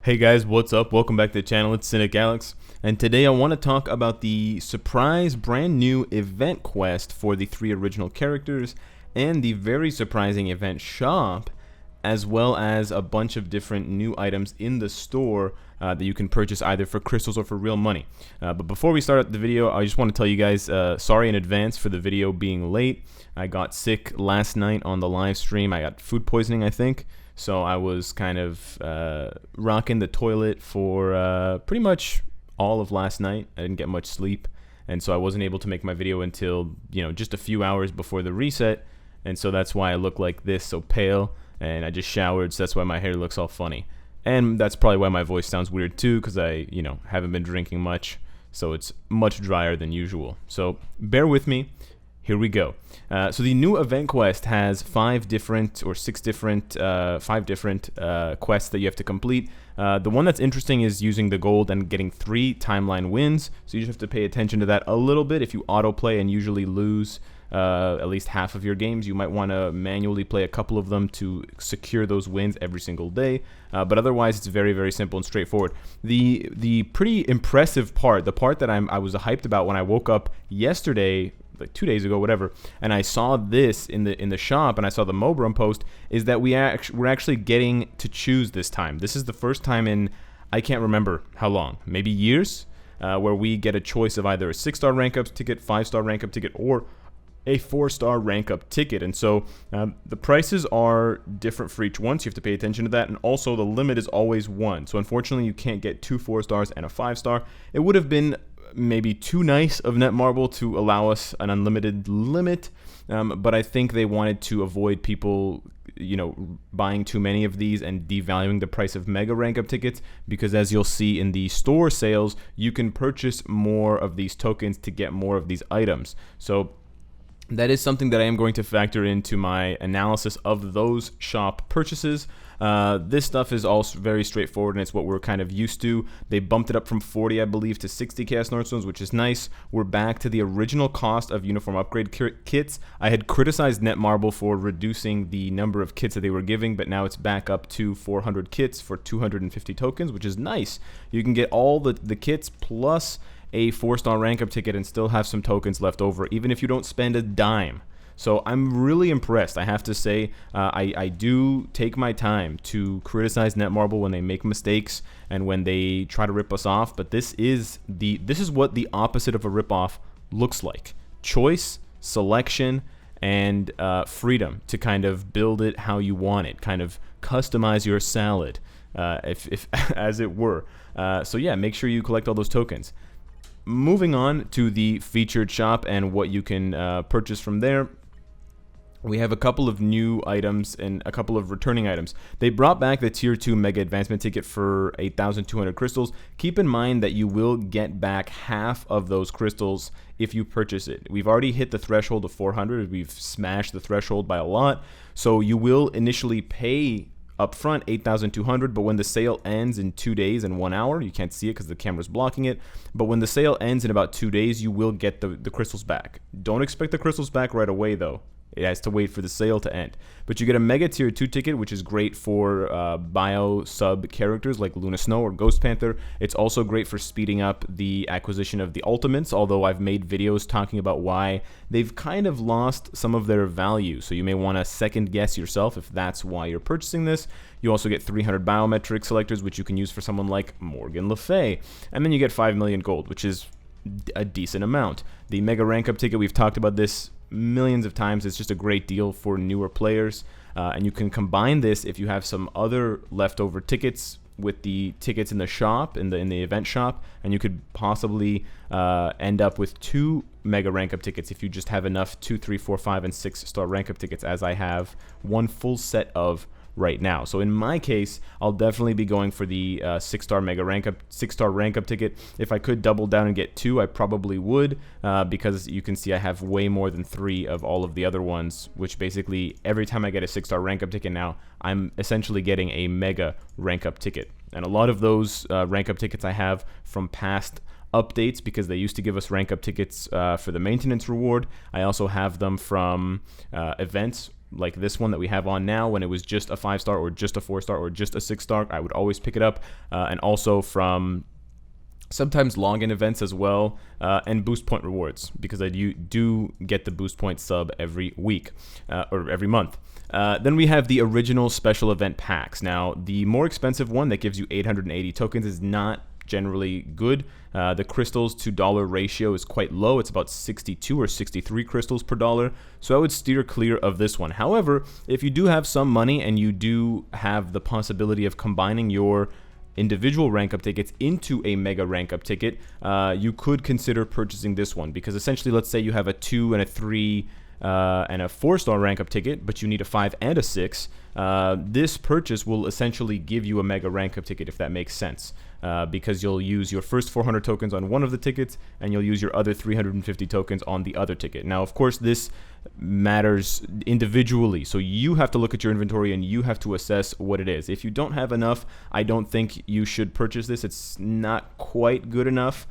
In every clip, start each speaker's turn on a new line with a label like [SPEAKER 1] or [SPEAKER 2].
[SPEAKER 1] Hey guys, what's up? Welcome back to the channel. It's Cynicalex, and today I want to talk about the surprise brand new event quest for the 3 original characters and the very surprising event shop, as well as a bunch of different new items in the store that you can purchase either for crystals or for real money. But before we start the video, I just want to tell you guys sorry in advance for the video being late. I got sick last night on the live stream. I got food poisoning, I think. So I was kind of rocking the toilet for pretty much all of last night. I didn't get much sleep, and so I wasn't able to make my video until, just a few hours before the reset, and so that's why I look like this, so pale, and I just showered, so that's why my hair looks all funny. And that's probably why my voice sounds weird too, because I, haven't been drinking much, so it's much drier than usual. So bear with me. Here we go. So the new event quest has 5 different or 6 different, 5 different quests that you have to complete. The one that's interesting is using the gold and getting 3 timeline wins. So you just have to pay attention to that a little bit. If you autoplay and usually lose at least half of your games, you might want to manually play a couple of them to secure those wins every single day. But otherwise, it's very, very simple and straightforward. The pretty impressive part, the part that I was hyped about when I woke up yesterday, like 2 days ago, whatever, and I saw this in the shop, and I saw the Mobrum post, is that we're actually getting to choose this time. This is the first time in, I can't remember how long, maybe years, where we get a choice of either a 6-star rank up ticket, 5-star rank up ticket, or a 4-star rank up ticket. And so the prices are different for each one, so you have to pay attention to that. And also the limit is always 1, so unfortunately you can't get 2 4-stars and a 5-star. It would have been maybe too nice of Netmarble to allow us an unlimited limit, but I think they wanted to avoid people buying too many of these and devaluing the price of mega rank up tickets, because as you'll see in the store sales, you can purchase more of these tokens to get more of these items. So that is something that I am going to factor into my analysis of those shop purchases. This stuff is all very straightforward, and it's what we're kind of used to. They bumped it up from 40, I believe, to 60 Chaos Nordstones, which is nice. We're back to the original cost of uniform upgrade kits. I had criticized Netmarble for reducing the number of kits that they were giving, but now it's back up to 400 kits for 250 tokens, which is nice. You can get all the kits plus a 4-star rank up ticket and still have some tokens left over, even if you don't spend a dime. So I'm really impressed. I have to say, I do take my time to criticize Netmarble when they make mistakes and when they try to rip us off, but this is what the opposite of a rip-off looks like. Choice, selection, and freedom to kind of build it how you want it, kind of customize your salad, if as it were. So yeah, make sure you collect all those tokens. Moving on to the featured shop and what you can purchase from there, we have a couple of new items and a couple of returning items. They brought back the Tier 2 Mega Advancement Ticket for 8,200 crystals. Keep in mind that you will get back half of those crystals if you purchase it. We've already hit the threshold of 400. We've smashed the threshold by a lot. So you will initially pay upfront 8,200, but when the sale ends in 2 days and 1 hour, you can't see it because the camera's blocking it, but when the sale ends in about 2 days, you will get the crystals back. Don't expect the crystals back right away though. It has to wait for the sale to end. But you get a Mega Tier 2 ticket, which is great for bio sub characters like Luna Snow or Ghost Panther. It's also great for speeding up the acquisition of the ultimates, although I've made videos talking about why they've kind of lost some of their value. So you may want to second guess yourself if that's why you're purchasing this. You also get 300 biometric selectors, which you can use for someone like Morgan Le Fay. And then you get 5 million gold, which is a decent amount. The Mega Rank Up ticket, we've talked about this millions of times. It's just a great deal for newer players, and you can combine this if you have some other leftover tickets with the tickets in the shop, in the event shop, and you could possibly end up with 2 mega rank up tickets if you just have enough 2, 3, 4, 5, and 6-star rank up tickets, as I have one full set of right now. So in my case, I'll definitely be going for the 6-star mega rank up, 6-star rank up ticket. If I could double down and get 2, I probably would, because you can see I have way more than 3 of all of the other ones, which basically every time I get a 6-star rank up ticket now, I'm essentially getting a mega rank up ticket. And a lot of those rank up tickets I have from past updates, because they used to give us rank up tickets for the maintenance reward. I also have them from events like this one that we have on now, when it was just a 5-star or just a 4-star or just a 6-star, I would always pick it up. And also from sometimes login events as well, and boost point rewards, because I do get the boost point sub every week or every month. Then we have the original special event packs. Now, the more expensive one that gives you 880 tokens is not generally good. The crystals to dollar ratio is quite low. It's about 62 or 63 crystals per dollar, so I would steer clear of this one. However, if you do have some money and you do have the possibility of combining your individual rank up tickets into a mega rank up ticket, you could consider purchasing this one, because essentially, let's say you have a 2 and a 3 and a 4-star rank up ticket, but you need a 5 and a 6. This purchase will essentially give you a mega rank up ticket, if that makes sense, because you'll use your first 400 tokens on one of the tickets, and you'll use your other 350 tokens on the other ticket. Now, of course, this matters individually, so you have to look at your inventory and you have to assess what it is. If you don't have enough, I don't think you should purchase this. It's not quite good enough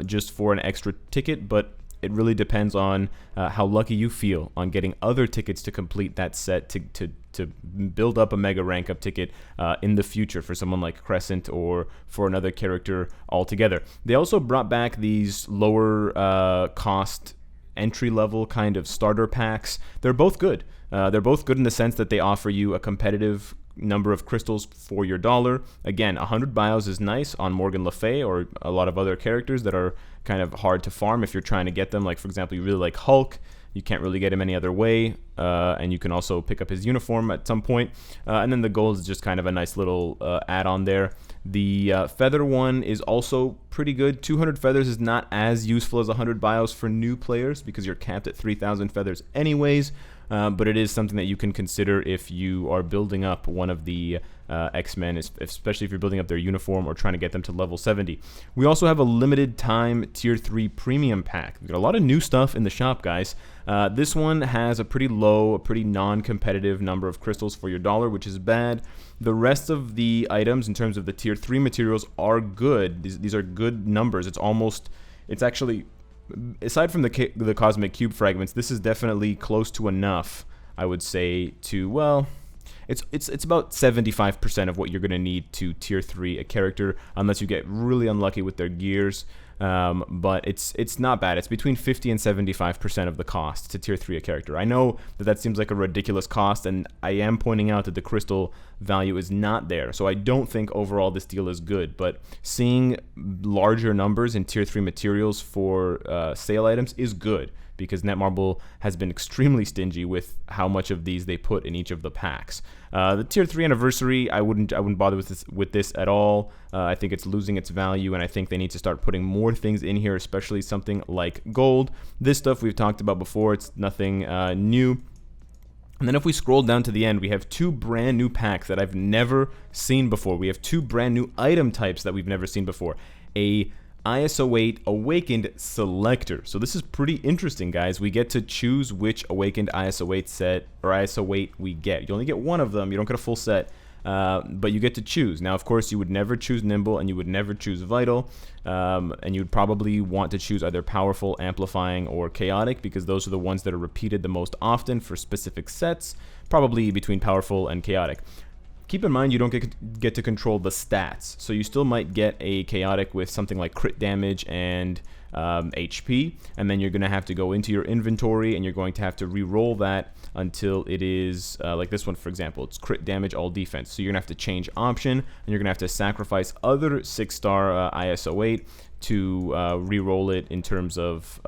[SPEAKER 1] just for an extra ticket, but it really depends on how lucky you feel on getting other tickets to complete that set to build up a mega rank up ticket in the future for someone like Crescent or for another character altogether. They also brought back these lower cost entry level kind of starter packs. They're both good. They're both good in the sense that they offer you a competitive number of crystals for your dollar. Again, 100 bios is nice on Morgan Le Fay or a lot of other characters that are kind of hard to farm if you're trying to get them. Like, for example, you really like Hulk. You can't really get him any other way, and you can also pick up his uniform at some point. And then the gold is just kind of a nice little add-on there. The feather one is also pretty good. 200 feathers is not as useful as 100 bios for new players, because you're capped at 3,000 feathers anyways. But it is something that you can consider if you are building up one of the X-Men, especially if you're building up their uniform or trying to get them to level 70. We also have a limited time tier 3 premium pack. We've got a lot of new stuff in the shop, guys. This one has a pretty non-competitive number of crystals for your dollar, which is bad. The rest of the items in terms of the tier 3 materials are good. These are good numbers. It's actually, aside from the cosmic cube fragments, this is definitely close to enough, I would say, to, well, it's about 75% of what you're going to need to tier 3 a character, unless you get really unlucky with their gears. But it's not bad. It's between 50 and 75% of the cost to tier 3 a character. I know that seems like a ridiculous cost, and I am pointing out that the crystal value is not there. So I don't think overall this deal is good, but seeing larger numbers in tier 3 materials for sale items is good, because Netmarble has been extremely stingy with how much of these they put in each of the packs. The tier 3 anniversary, I wouldn't bother with this at all. I think it's losing its value, and I think they need to start putting more things in here, especially something like gold. This stuff we've talked about before. It's nothing new. And then if we scroll down to the end, we have 2 brand new packs that I've never seen before. We have 2 brand new item types that we've never seen before. A ISO 8 Awakened Selector. So this is pretty interesting, guys. We get to choose which Awakened ISO 8 set or ISO 8 we get. You only get one of them. You don't get a full set, but you get to choose. Now, of course, you would never choose Nimble, and you would never choose Vital, and you'd probably want to choose either Powerful, Amplifying, or Chaotic, because those are the ones that are repeated the most often for specific sets, probably between Powerful and Chaotic. Keep in mind, you don't get to control the stats, so you still might get a Chaotic with something like crit damage and HP, and then you're going to have to go into your inventory, and you're going to have to re-roll that until it is, like this one, for example, it's crit damage, all defense. So you're going to have to change option, and you're going to have to sacrifice other 6-star ISO 8 to re-roll it in terms of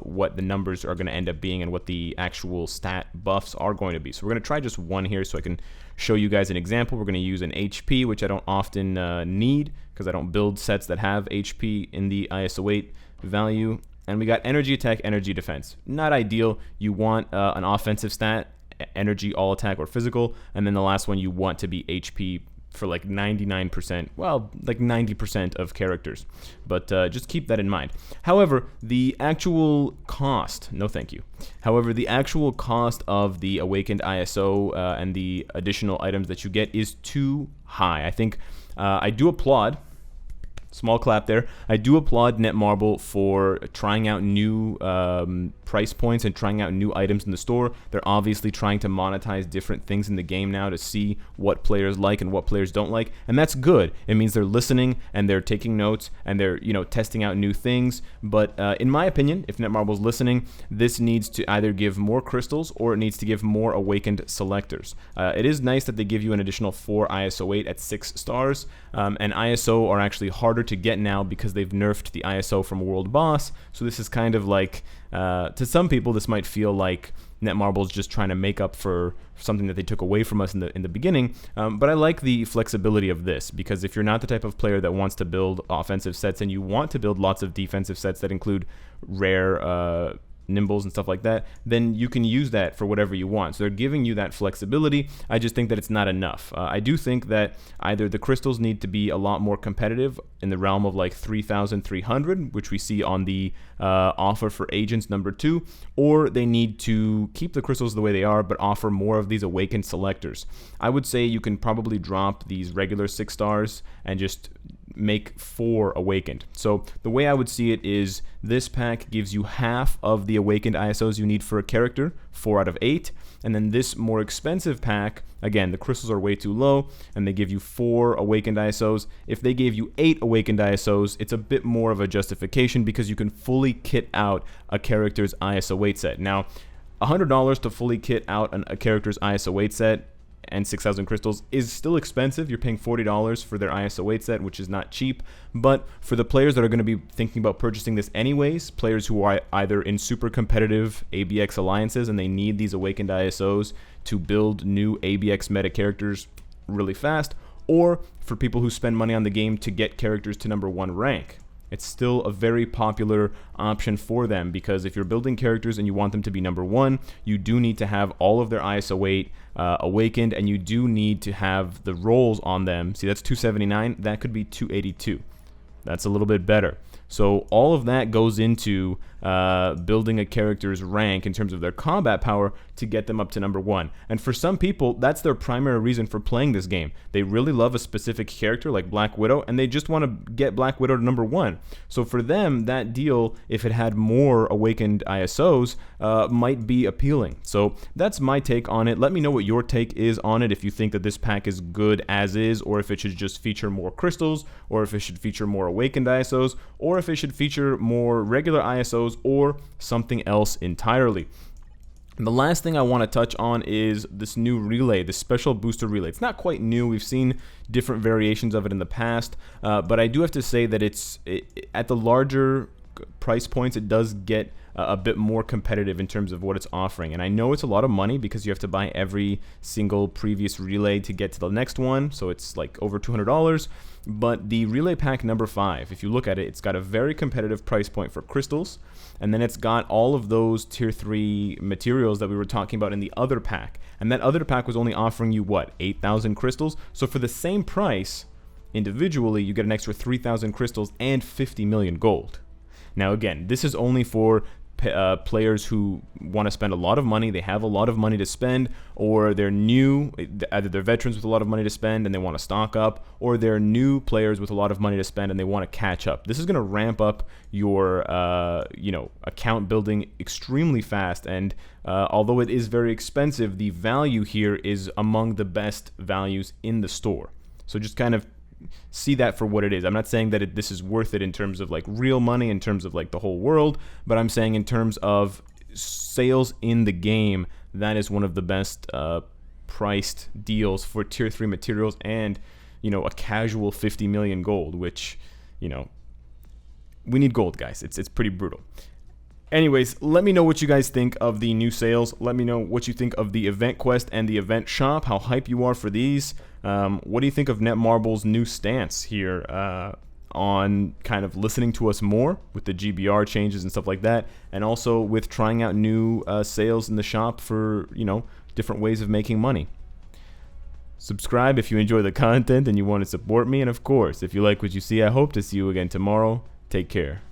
[SPEAKER 1] what the numbers are going to end up being and what the actual stat buffs are going to be. So we're going to try just one here so I can show you guys an example. We're going to use an HP, which I don't often need because I don't build sets that have HP in the ISO 8 value. And we got energy attack, energy defense. Not ideal. You want an offensive stat, energy, all attack, or physical. And then the last one, you want to be HP for like 99%, well, like 90% of characters. But just keep that in mind. However, the actual cost, no thank you. However, the actual cost of the Awakened ISO and the additional items that you get is too high. I think I do applaud small clap there. I do applaud Netmarble for trying out new price points and trying out new items in the store. They're obviously trying to monetize different things in the game now to see what players like and what players don't like, and that's good. It means they're listening and they're taking notes and they're testing out new things. But in my opinion, if Netmarble's listening, this needs to either give more crystals or it needs to give more awakened selectors. It is nice that they give you an additional 4 ISO 8 at 6 stars, and ISO are actually harder to get now because they've nerfed the ISO from World Boss. So this is kind of like, to some people, this might feel like Netmarble's just trying to make up for something that they took away from us in the beginning. But I like the flexibility of this, because if you're not the type of player that wants to build offensive sets and you want to build lots of defensive sets that include rare nimbles and stuff like that, then you can use that for whatever you want. So they're giving you that flexibility. I just think that it's not enough. I do think that either the crystals need to be a lot more competitive in the realm of like 3,300, which we see on the offer for Agents number 2, or they need to keep the crystals the way they are but offer more of these awakened selectors. I would say you can probably drop these regular 6 stars and just make 4 awakened. So the way I would see it is this pack gives you half of the awakened ISOs you need for a character, 4 out of 8, and then this more expensive pack, again, the crystals are way too low and they give you 4 awakened ISOs. If they gave you 8 awakened ISOs, it's a bit more of a justification because you can fully kit out a character's ISO 8 set. Now, $100 to fully kit out a character's ISO 8 set and 6,000 crystals is still expensive. You're paying $40 for their ISO 8 set, which is not cheap. But for the players that are going to be thinking about purchasing this anyways, players who are either in super competitive ABX alliances and they need these awakened ISOs to build new ABX meta characters really fast, or for people who spend money on the game to get characters to number 1 rank, it's still a very popular option for them, because if you're building characters and you want them to be number 1, you do need to have all of their ISO 8 awakened, and you do need to have the rolls on them. See, that's 279. That could be 282. That's a little bit better. So all of that goes into building a character's rank in terms of their combat power to get them up to number 1. And for some people, that's their primary reason for playing this game. They really love a specific character like Black Widow, and they just want to get Black Widow to number 1. So for them, that deal, if it had more awakened ISOs, might be appealing. So that's my take on it. Let me know what your take is on it, if you think that this pack is good as is, or if it should just feature more crystals, or if it should feature more awakened ISOs, or if it should feature more regular ISOs, or something else entirely. And the last thing I want to touch on is this new relay, this special booster relay. It's not quite new. We've seen different variations of it in the past, but I do have to say that at the larger price points, it does get a bit more competitive in terms of what it's offering. And I know it's a lot of money because you have to buy every single previous relay to get to the next one, so it's like over $200. But the relay pack number 5, if you look at it, it's got a very competitive price point for crystals, and then it's got all of those tier 3 materials that we were talking about in the other pack. And that other pack was only offering you, what, 8,000 crystals? So for the same price, individually, you get an extra 3,000 crystals and 50 million gold. Now again, this is only for players who want to spend a lot of money, they have a lot of money to spend, or they're new, either they're veterans with a lot of money to spend and they want to stock up, or they're new players with a lot of money to spend and they want to catch up. This is going to ramp up your account building extremely fast, and although it is very expensive, the value here is among the best values in the store. So just kind of see that for what it is. I'm not saying that this is worth it in terms of like real money, in terms of like the whole world, but I'm saying in terms of sales in the game, that is one of the best priced deals for tier 3 materials and, a casual 50 million gold, which, we need gold, guys. It's pretty brutal. Anyways, let me know what you guys think of the new sales. Let me know what you think of the event quest and the event shop, how hype you are for these. What do you think of Netmarble's new stance here on kind of listening to us more with the GBR changes and stuff like that, and also with trying out new sales in the shop for, different ways of making money? Subscribe if you enjoy the content and you want to support me, and of course, if you like what you see, I hope to see you again tomorrow. Take care.